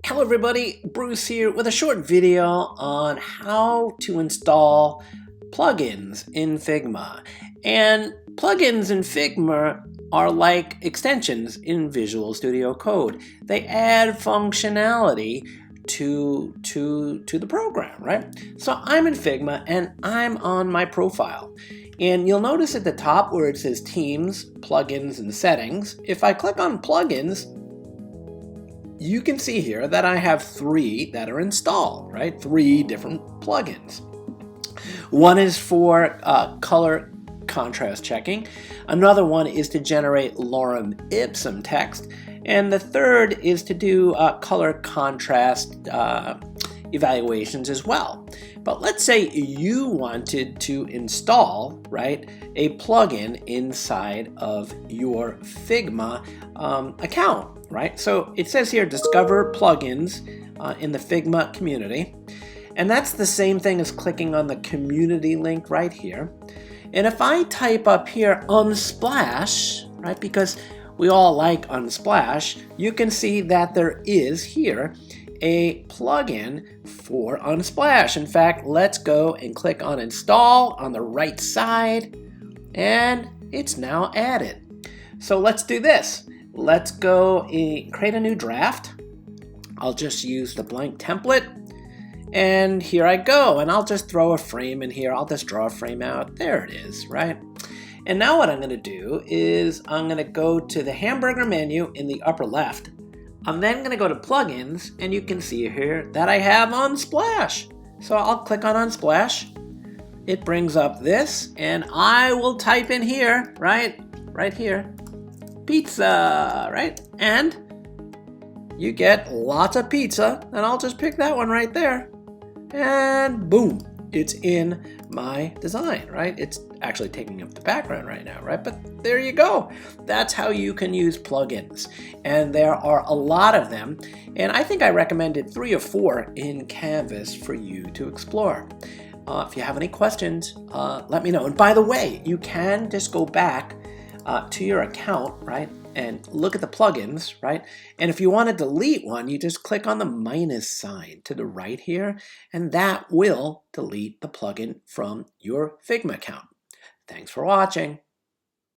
Hello everybody, Bruce here with a short video on how to install plugins in Figma. And plugins in Figma are like extensions in Visual Studio Code. They add functionality to the program, right? So I'm in Figma and I'm on my profile. And you'll notice at the top where it says Teams, Plugins, and Settings, if I click on Plugins, you can see here that I have 3 that are installed, right? 3 different plugins. One is for color contrast checking. Another one is to generate lorem ipsum text. And the third is to do color contrast evaluations as well. But let's say you wanted to install, right, a plugin inside of your Figma account. Right? So it says here, discover plugins in the Figma community. And that's the same thing as clicking on the community link right here. And if I type up here Unsplash, right, because we all like Unsplash, you can see that there is here a plugin for Unsplash. In fact, let's go and click on install on the right side, and it's now added. So let's do this. Let's go create a new draft. I'll just use the blank template. And here I go. And I'll just throw a frame in here. I'll just draw a frame out. There it is, right? And now what I'm going to do is I'm going to go to the hamburger menu in the upper left. I'm then going to go to plugins. And you can see here that I have Unsplash. So I'll click on Unsplash. It brings up this. And I will type in here, right here, pizza, right? And you get lots of pizza, and I'll just pick that one right there. And boom, it's in my design, right? It's actually taking up the background right now, right? But there you go. That's how you can use plugins. And there are a lot of them. And I think I recommended 3 or 4 in Canvas for you to explore. If you have any questions, let me know. And by the way, you can just go back to your account, right, and look at the plugins, right? And if you want to delete one, you just click on the minus sign to the right here, and that will delete the plugin from your Figma account. Thanks for watching.